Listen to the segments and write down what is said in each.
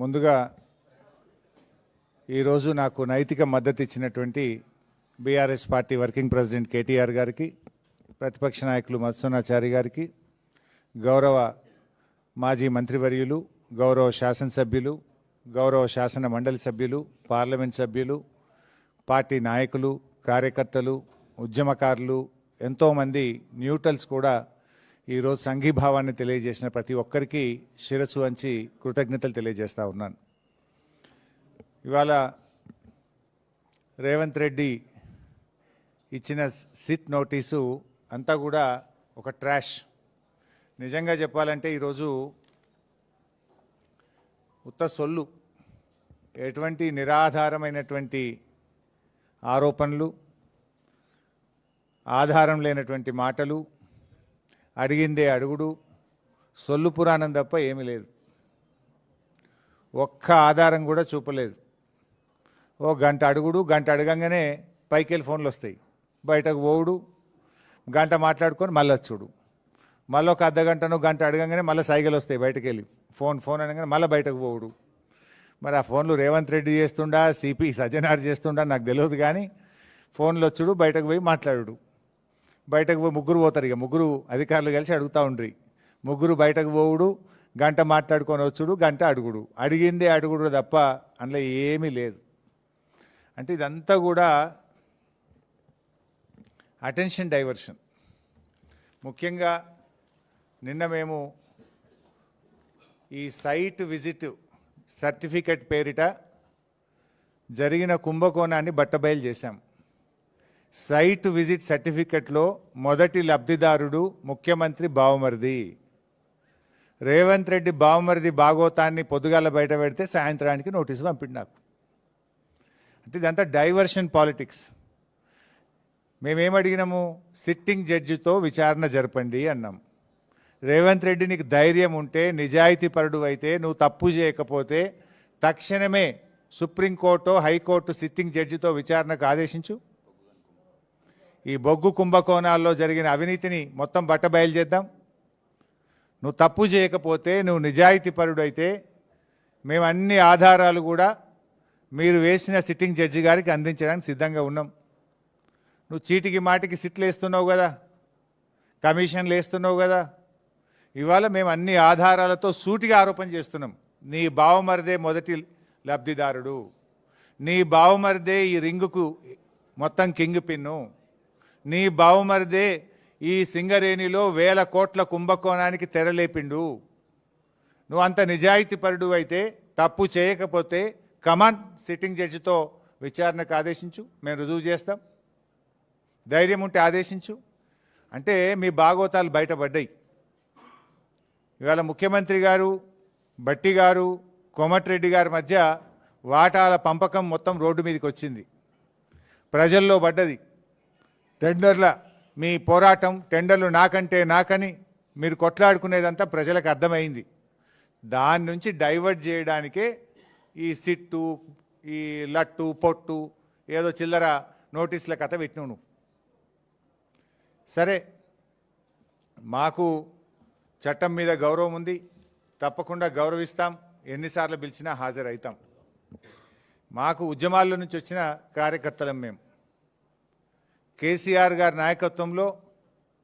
ముందుగా ఈరోజు నాకు నైతిక మద్దతు ఇచ్చినటువంటి BRS party working president KTR గారికి, ప్రతిపక్ష నాయకులు మధుసూదనాచారి గారికి, గౌరవ మాజీ మంత్రివర్యులు, గౌరవ శాసనసభ్యులు, గౌరవ శాసన మండలి సభ్యులు, పార్లమెంట్ సభ్యులు, పార్టీ నాయకులు, కార్యకర్తలు, ఉద్యమకారులు, ఎంతోమంది న్యూట్రల్స్ కూడా ఈరోజు సంఘీభావాన్ని తెలియజేసిన ప్రతి ఒక్కరికి శిరస్సు వంచి కృతజ్ఞతలు తెలియజేస్తూ ఉన్నాను. ఇవాళ రేవంత్ రెడ్డి ఇచ్చిన సిట్ నోటీసు అంతా కూడా ఒక ట్రాష్. నిజంగా చెప్పాలంటే ఈరోజు ఉత్త సొల్లు, ఎటువంటి నిరాధారమైనటువంటి ఆరోపణలు, ఆధారం లేనటువంటి మాటలు, అడిగిందే అడుగుడు, సొల్లు పురాణం తప్ప ఏమీ లేదు. ఒక్క ఆధారం కూడా చూపలేదు. ఓ గంట అడుగుడు, గంట అడగంగానే పైకెళ్ళి ఫోన్లు వస్తాయి, బయటకు పోవుడు, గంట మాట్లాడుకొని మళ్ళీ వచ్చుడు, మళ్ళీ ఒక అర్ధగంటను గంట అడగంగానే మళ్ళీ సైగలు వస్తాయి, బయటకు వెళ్ళి ఫోన్ అనగానే మళ్ళీ బయటకు పోవుడు. మరి ఆ ఫోన్లు రేవంత్ రెడ్డి చేస్తుండా, సిపి సజ్జనార్ చేస్తుండా నాకు తెలియదు, కానీ ఫోన్లు వచ్చుడు, బయటకు పోయి మాట్లాడు. బయటకు పోయి ముగ్గురు పోతారు, ఇక ముగ్గురు అధికారులు కలిసి అడుగుతూ ఉండ్రి. ముగ్గురు బయటకు పోవుడు, గంట మాట్లాడుకొని వచ్చుడు, గంట అడుగుడు, అడిగిందే అడుగుడు తప్ప అందులో ఏమీ లేదు. అంటే ఇదంతా కూడా అటెన్షన్ డైవర్షన్. ముఖ్యంగా నిన్న మేము ఈ సైట్ విజిట్ సర్టిఫికెట్ పేరిట జరిగిన కుంభకోణాన్ని బట్టబయలు చేశాం. సైట్ విజిట్ సర్టిఫికెట్లో మొదటి లబ్ధిదారుడు ముఖ్యమంత్రి బావమరిది. రేవంత్ రెడ్డి బావమరిది భాగోతాన్ని పొద్దుగాల బయట పెడితే సాయంత్రానికి నోటీసు పంపిండు నాకు. అంటే ఇదంతా డైవర్షన్ పాలిటిక్స్. మేమేమడిగినాము? సిట్టింగ్ జడ్జితో విచారణ జరపండి అన్నాం. రేవంత్ రెడ్డి నీకు ధైర్యం ఉంటే, నిజాయితీ పరుడు అయితే, నువ్వు తప్పు చేయకపోతే తక్షణమే సుప్రీంకోర్టు, హైకోర్టు సిట్టింగ్ జడ్జితో విచారణకు ఆదేశించు. ఈ బొగ్గు కుంభకోణాల్లో జరిగిన అవినీతిని మొత్తం బట్టబయలు చేద్దాం. నువ్వు తప్పు చేయకపోతే, నువ్వు నిజాయితీ పరుడు అయితే మేము అన్ని ఆధారాలు కూడా మీరు వేసిన సిట్టింగ్ జడ్జి గారికి అందించడానికి సిద్ధంగా ఉన్నాం. నువ్వు చీటికి మాటికి సిట్లు వేస్తున్నావు కదా, కమిషన్లు వేస్తున్నావు కదా. ఇవాళ మేము అన్ని ఆధారాలతో సూటిగా ఆరోపణ చేస్తున్నాం. నీ బావమరిదే మొదటి లబ్ధిదారుడు, నీ బావమరిదే ఈ రింగుకు మొత్తం కింగ్ పిన్ను, నీ బావమరిదే ఈ సింగరేణిలో 1000 కోట్ల కుంభకోణానికి తెరలేపిండు. నువ్వు అంత నిజాయితీపరుడు అయితే, తప్పు చేయకపోతే కమాన్ సిట్టింగ్ జడ్జితో విచారణకు ఆదేశించు, మేము రుజువు చేస్తాం. ధైర్యం ఉంటే ఆదేశించు. అంటే మీ భాగోతాలు బయటపడ్డాయి. ఇవాళ ముఖ్యమంత్రి గారు, భట్టి గారు, కోమటిరెడ్డి గారి మధ్య వాటాల పంపకం మొత్తం రోడ్డు మీదకి వచ్చింది, ప్రజల్లో పడ్డది. టెండర్ల మీ పోరాటం, టెండర్లు నాకంటే నాకని మీరు కొట్లాడుకునేదంతా ప్రజలకు అర్థమైంది. దాని నుంచి డైవర్ట్ చేయడానికే ఈ సిట్టు, ఈ లట్టు పొట్టు, ఏదో చిల్లర నోటీసుల కథ పెట్టినావు నువ్వు. సరే, మాకు చట్టం మీద గౌరవం ఉంది, తప్పకుండా గౌరవిస్తాం, ఎన్నిసార్లు పిలిచినా హాజరవుతాం. మాకు ఉద్యమాల్లో నుంచి వచ్చిన కార్యకర్తలం మేము. కేసీఆర్ గారి నాయకత్వంలో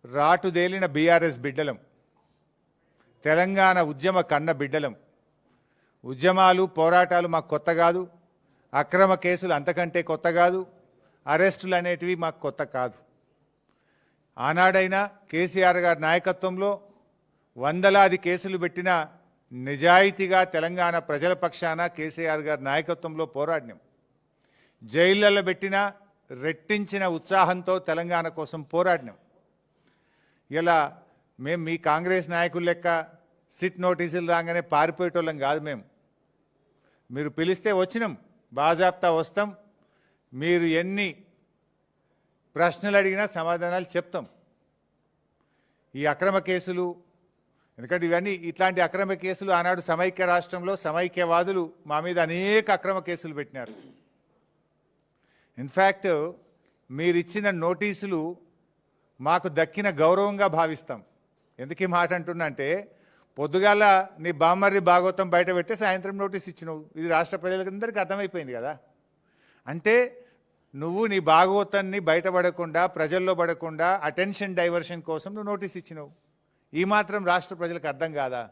రాటుదేలిన బీఆర్ఎస్ బిడ్డలం, తెలంగాణ ఉద్యమ కన్న బిడ్డలం. ఉద్యమాలు, పోరాటాలు మాకు కొత్త కాదు, అక్రమ కేసులు అంతకంటే కొత్త కాదు, అరెస్టులు అనేటివి మాకు కొత్త కాదు. ఆనాడైనా కేసీఆర్ గారి నాయకత్వంలో వందలాది కేసులు పెట్టిన నిజాయితీగా తెలంగాణ ప్రజల పక్షాన కేసీఆర్ గారి నాయకత్వంలో పోరాడినాం. జైళ్ళలో పెట్టిన రెట్టించిన ఉత్సాహంతో తెలంగాణ కోసం పోరాడినాం. ఇలా మేము మీ కాంగ్రెస్ నాయకుల లెక్క సిట్ నోటీసులు రాగానే పారిపోయేటోళ్ళం కాదు. మీరు పిలిస్తే వచ్చినాం, బాజాప్తా వస్తాం. మీరు ఎన్ని ప్రశ్నలు అడిగినా సమాధానాలు చెప్తాం. ఈ అక్రమ కేసులు, ఎందుకంటే ఇవన్నీ ఇట్లాంటి అక్రమ కేసులు ఆనాడు సమైక్య రాష్ట్రంలో సమైక్యవాదులు మా మీద అనేక అక్రమ కేసులు పెట్టినారు. ఇన్ఫ్యాక్ట్ మీరిచ్చిన నోటీసులు మాకు దక్కిన గౌరవంగా భావిస్తాం. ఎందుకు ఈ మాట అంటున్నా అంటే, పొద్దుగాల నీ బామ్మర్ది భాగవతం బయట పెడితే సాయంత్రం నోటీస్ ఇచ్చినావు. ఇది రాష్ట్ర ప్రజలందరికీ అర్థమైపోయింది కదా. అంటే నువ్వు నీ భాగవతాన్ని బయటపడకుండా, ప్రజల్లో పడకుండా అటెన్షన్ డైవర్షన్ కోసం నువ్వు నోటీస్ ఇచ్చినావు. ఈ మాత్రం రాష్ట్ర ప్రజలకు అర్థం కాదా?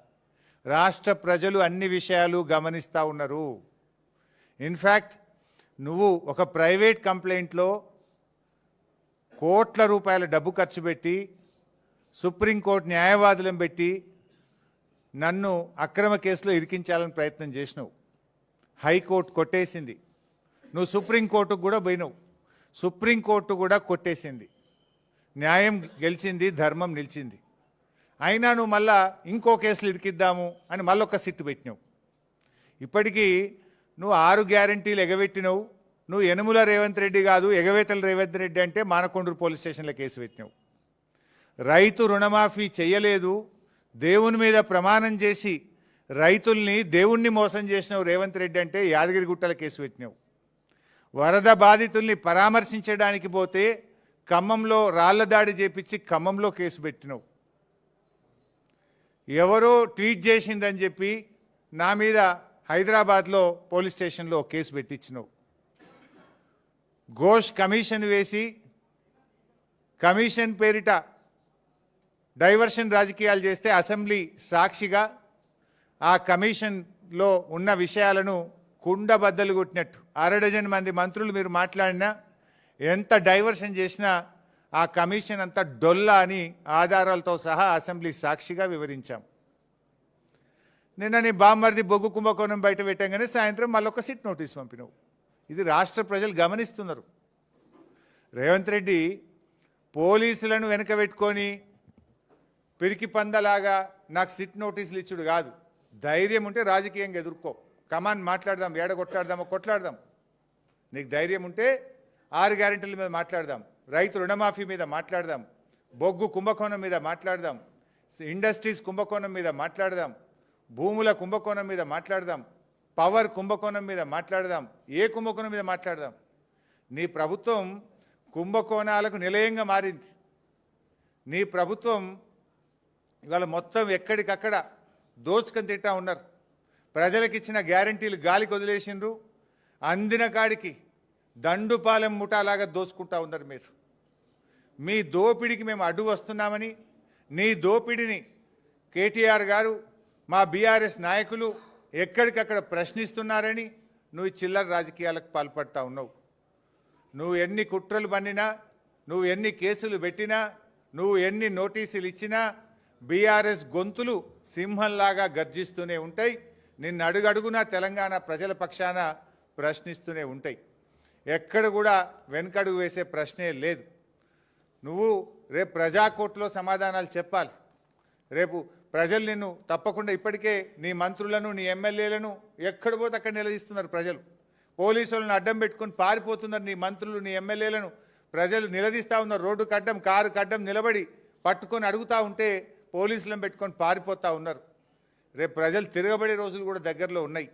రాష్ట్ర ప్రజలు అన్ని విషయాలు గమనిస్తూ ఉన్నారు. ఇన్ఫ్యాక్ట్ నువ్వు ఒక ప్రైవేట్ కంప్లైంట్లో కోట్ల రూపాయల డబ్బు ఖర్చు పెట్టి సుప్రీంకోర్టు న్యాయవాదులను పెట్టి నన్ను అక్రమ కేసులో ఇరికించాలని ప్రయత్నం చేసినావు. హైకోర్టు కొట్టేసింది. నువ్వు సుప్రీంకోర్టుకు కూడా పోయినావు. సుప్రీంకోర్టు కూడా కొట్టేసింది. న్యాయం గెలిచింది, ధర్మం నిలిచింది. అయినా నువ్వు మళ్ళా ఇంకో కేసులు ఇరికిద్దాము అని మళ్ళొక్క సిట్టు పెట్టినావు. ఇప్పటికీ నువ్వు 6 గ్యారంటీలు ఎగబెట్టినావు. నువ్వు యనుమల రేవంత్ రెడ్డి కాదు, ఎగవేతల రేవంత్ రెడ్డి అంటే మానకొండూరు పోలీస్ స్టేషన్లో కేసు పెట్టినావు. రైతు రుణమాఫీ చెయ్యలేదు, దేవుని మీద ప్రమాణం చేసి రైతుల్ని దేవుణ్ణి మోసం చేసినావు రేవంత్ రెడ్డి అంటే యాదగిరిగుట్టల కేసు పెట్టినావు. వరద బాధితుల్ని పరామర్శించడానికి పోతే ఖమ్మంలో రాళ్ల దాడి చేపించి ఖమ్మంలో కేసు పెట్టినావు. ఎవరో ట్వీట్ చేసిందని చెప్పి నా మీద హైదరాబాద్లో పోలీస్ స్టేషన్లో కేసు పెట్టించినావు. ఘోష్ కమిషన్ వేసి కమిషన్ పేరిట డైవర్షన్ రాజకీయాలు చేస్తే అసెంబ్లీ సాక్షిగా ఆ కమిషన్లో ఉన్న విషయాలను కుండబద్దలు కొట్టినట్టు 6 మంది మంత్రులు మీరు మాట్లాడినా, ఎంత డైవర్షన్ చేసినా ఆ కమిషన్ అంతా డొల్లా అని ఆధారాలతో సహా అసెంబ్లీ సాక్షిగా వివరించాం. నిన్న నీ బామ్మర్ది బొగ్గు కుంభకోణం బయట పెట్టంగానే సాయంత్రం మళ్ళొక సిట్ నోటీస్ పంపినావు. ఇది రాష్ట్ర ప్రజలు గమనిస్తున్నారు. రేవంత్ రెడ్డి పోలీసులను వెనక పెట్టుకొని పిరికి పందలాగా నాకు సిట్ నోటీసులు ఇచ్చుడు కాదు. ధైర్యం ఉంటే రాజకీయంగా ఎదుర్కో. కమాన్ మాట్లాడదాం, ఏడ కొట్లాడదామో కొట్లాడదాం. నీకు ధైర్యం ఉంటే 6 గ్యారెంటీల మీద మాట్లాడదాం, రైతు రుణమాఫీ మీద మాట్లాడదాం, బొగ్గు కుంభకోణం మీద మాట్లాడదాం, ఇండస్ట్రీస్ కుంభకోణం మీద మాట్లాడదాం, భూముల కుంభకోణం మీద మాట్లాడదాం, పవర్ కుంభకోణం మీద మాట్లాడదాం, ఏ కుంభకోణం మీద మాట్లాడదాం. నీ ప్రభుత్వం కుంభకోణాలకు నిలయంగా మారింది. నీ ప్రభుత్వం ఇవాళ మొత్తం ఎక్కడికక్కడ దోచుకొని తింటా ఉన్నారు. ప్రజలకు ఇచ్చిన గ్యారంటీలు గాలికి వదిలేసిండ్రు. అందిన కాడికి దండుపాలెం ముఠాలాగా దోచుకుంటా ఉన్నారు మీరు. మీ దోపిడికి మేము అడ్డు వస్తున్నామని, నీ దోపిడిని కేటీఆర్ గారు, మా బీఆర్ఎస్ నాయకులు ఎక్కడికక్కడ ప్రశ్నిస్తున్నారని నువ్వు చిల్లర రాజకీయాలకు పాల్పడతా ఉన్నావు. నువ్వు ఎన్ని కుట్రలు పన్నినా, నువ్వు ఎన్ని కేసులు పెట్టినా, నువ్వు ఎన్ని నోటీసులు ఇచ్చినా బీఆర్ఎస్ గొంతులు సింహంలాగా గర్జిస్తూనే ఉంటాయి. నిన్ను అడుగడుగునా తెలంగాణ ప్రజల పక్షాన ప్రశ్నిస్తూనే ఉంటాయి. ఎక్కడ కూడా వెనకడుగు వేసే ప్రశ్నే లేదు. నువ్వు రేపు ప్రజాకోర్టులో సమాధానాలు చెప్పాలి. రేపు ప్రజలు నిన్ను తప్పకుండా, ఇప్పటికే నీ మంత్రులను, నీ ఎమ్మెల్యేలను ఎక్కడ పోతే అక్కడ నిలదీస్తున్నారు ప్రజలు. పోలీసులను అడ్డం పెట్టుకొని పారిపోతున్నారు నీ మంత్రులు, నీ ఎమ్మెల్యేలను ప్రజలు నిలదీస్తూ ఉన్నారు. రోడ్డుకు అడ్డం, కారుకు అడ్డం నిలబడి పట్టుకొని అడుగుతూ ఉంటే పోలీసులను పెట్టుకొని పారిపోతూ ఉన్నారు. రేపు ప్రజలు తిరగబడే రోజులు కూడా దగ్గరలో ఉన్నాయి.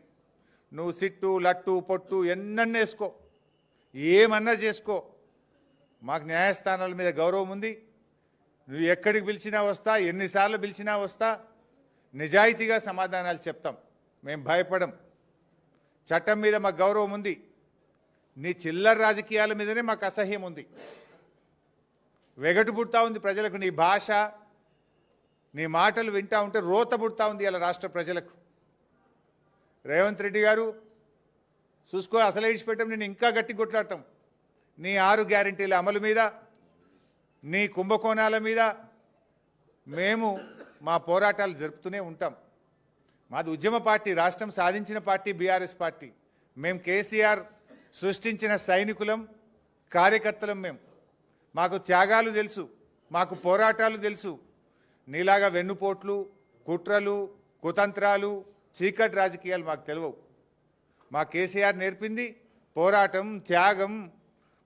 నువ్వు సిట్టు, లట్టు, పొట్టు ఎన్నన్నా వేసుకో, ఏమన్నా చేసుకో, మాకు న్యాయస్థానాల మీద గౌరవం ఉంది. నువ్వు ఎక్కడికి పిలిచినా వస్తా, ఎన్నిసార్లు పిలిచినా వస్తా, నిజాయితీగా సమాధానాలు చెప్తాం. మేము భయపడం. చట్టం మీద మాకు గౌరవం ఉంది. నీ చిల్లర రాజకీయాల మీదనే మాకు అసహ్యం ఉంది. వెగటు పుడతా ఉంది ప్రజలకు. నీ భాష, నీ మాటలు వింటా ఉంటే రోత పుడతా ఉంది ఇలా రాష్ట్ర ప్రజలకు. రేవంత్ రెడ్డి గారు చూసుకో, అసలే ఇడిచిపెట్టాం, నేను ఇంకా గట్టి కొట్లాడతాం. నీ 6 గ్యారెంటీల అమలు మీద, నీ కుంభకోణాల మీద మేము మా పోరాటాలు జరుపుతూనే ఉంటాం. మాది ఉద్యమ పార్టీ, రాష్ట్రం సాధించిన పార్టీ బీఆర్ఎస్ పార్టీ. మేము కేసీఆర్ సృష్టించిన సైనికులం, కార్యకర్తలం. మాకు త్యాగాలు తెలుసు, మాకు పోరాటాలు తెలుసు. నీలాగా వెన్నుపోట్లు, కుట్రలు, కుతంత్రాలు, చీకటి రాజకీయాలు మాకు తెలియవు. మా కేసీఆర్ నేర్పింది పోరాటం, త్యాగం,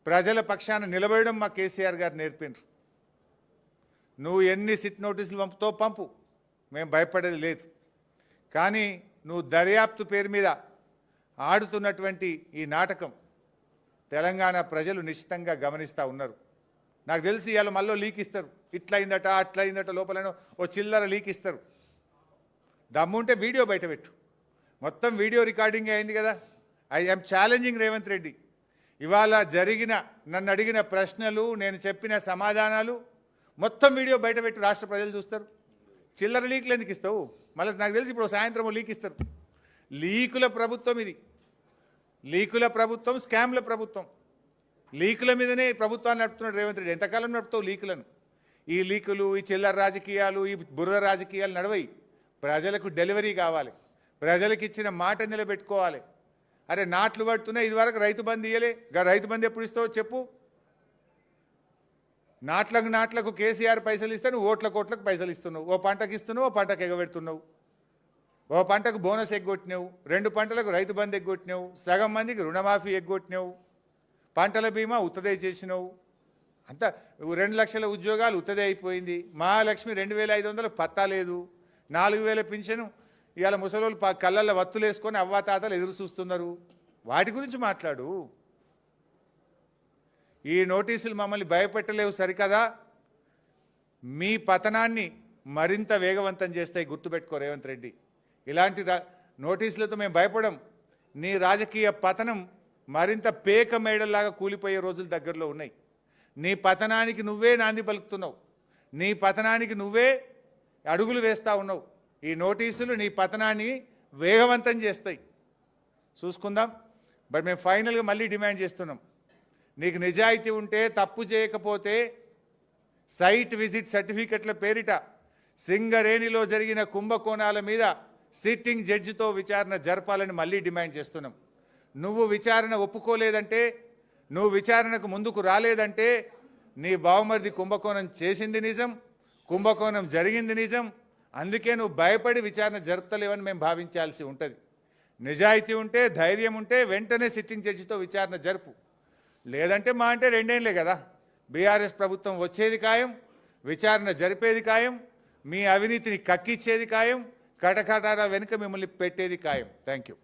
ప్రజల పక్షాన నిలబడడం మా కేసీఆర్ గారు నేర్పినారు. నువ్వు ఎన్ని సిట్ నోటీసులు పంపుతో పంపు, మేము భయపడేది లేదు. కానీ నువ్వు దర్యాప్తు పేరు మీద ఆడుతున్నటువంటి ఈ నాటకం తెలంగాణ ప్రజలు నిశ్చితంగా గమనిస్తూ ఉన్నారు. నాకు తెలిసి ఇవాళ మళ్ళీ లీక్ ఇస్తారు. ఇట్లయిందట, అట్లయిందట, లోపలనో ఓ చిల్లర లీక్ ఇస్తారు. దమ్ముంటే వీడియో బయటపెట్టు. మొత్తం వీడియో రికార్డింగ్ అయింది కదా. I am challenging Revanth Reddy. ఇవాళ నన్ను అడిగిన ప్రశ్నలు, నేను చెప్పిన సమాధానాలు మొత్తం వీడియో బయటపెట్టు, రాష్ట్ర ప్రజలు చూస్తారు. చిల్లర లీకులు ఎందుకు ఇస్తావు? మళ్ళీ నాకు తెలిసి ఇప్పుడు సాయంత్రం లీక్ ఇస్తారు. లీకుల ప్రభుత్వం ఇది. లీకుల ప్రభుత్వం, స్కామ్ల ప్రభుత్వం. లీకుల మీదనే ప్రభుత్వాన్ని నడుపుతున్నాడు రేవంత్ రెడ్డి. ఎంతకాలం నడుపుతావు లీకులను? ఈ లీకులు, ఈ చిల్లర రాజకీయాలు, ఈ బురద రాజకీయాలు నడవయి. ప్రజలకు డెలివరీ కావాలి, ప్రజలకు ఇచ్చిన మాట నిలబెట్టుకోవాలి. అరే నాట్లు పడుతున్నాయి, ఇదివరకు రైతు బంధు ఇయ్యలే, రైతు బంధు ఎప్పుడు ఇస్తావో చెప్పు. నాట్లకు కేసీఆర్ పైసలు ఇస్తే నువ్వు ఓట్లకు పైసలు ఇస్తున్నావు. ఓ పంటకు ఇస్తున్నావు, ఓ పంటకు ఎగబెడుతున్నావు. ఓ పంటకు బోనస్ ఎగ్గొట్టినావు, 2 పంటలకు రైతు బంధు ఎగ్గొట్టినావు, సగం మందికి రుణమాఫీ ఎగ్గొట్టినావు, పంటల బీమా ఉత్తదే చేసినావు. అంతా 2 లక్షల ఉద్యోగాలు ఉత్తదే అయిపోయింది. మహాలక్ష్మి 2500 పత్తా లేదు. 4000 పింఛను ఇవాళ ముసలోళ్ళు కళ్ళల్లో వత్తులు వేసుకొని అవ్వాతాతలు ఎదురు చూస్తున్నారు. వాటి గురించి మాట్లాడు. ఈ నోటీసులు మమ్మల్ని భయపెట్టలేవు సరికదా, మీ పతనాన్ని మరింత వేగవంతం చేస్తాయి. గుర్తుపెట్టుకో రేవంత్ రెడ్డి. ఇలాంటి నోటీసులతో మేము భయపడం. నీ రాజకీయ పతనం మరింత పేక మేడల్లాగా కూలిపోయే రోజులు దగ్గరలో ఉన్నాయి. నీ పతనానికి నువ్వే నాంది పలుకుతున్నావు. నీ పతనానికి నువ్వే అడుగులు వేస్తూ ఉన్నావు. ఈ నోటీసులు నీ పతనాన్ని వేగవంతం చేస్తాయి. చూసుకుందాం. బట్ మేము ఫైనల్గా మళ్ళీ డిమాండ్ చేస్తున్నాం. నీకు నిజాయితీ ఉంటే, తప్పు చేయకపోతే సైట్ విజిట్ సర్టిఫికెట్ల పేరిట సింగరేణిలో జరిగిన కుంభకోణాల మీద సిట్టింగ్ జడ్జితో విచారణ జరపాలని మళ్ళీ డిమాండ్ చేస్తున్నాం. నువ్వు విచారణ ఒప్పుకోలేదంటే, నువ్వు విచారణకు ముందుకు రాలేదంటే నీ బావమరిది కుంభకోణం చేసింది నిజం, కుంభకోణం జరిగింది నిజం. అందుకే నువ్వు భయపడి విచారణ జరుపుతలేవని మేము భావించాల్సి ఉంటుంది. నిజాయితీ ఉంటే, ధైర్యం ఉంటే వెంటనే సిట్టింగ్ జడ్జితో విచారణ జరుపు. లేదంటే మా అంటే 2 ఏళ్ళే కదా, బీఆర్ఎస్ ప్రభుత్వం వచ్చేది ఖాయం, విచారణ జరిపేది ఖాయం, మీ అవినీతిని కక్కిచ్చేది ఖాయం, కటకటాల వెనుక మిమ్మల్ని పెట్టేది ఖాయం. Thank you.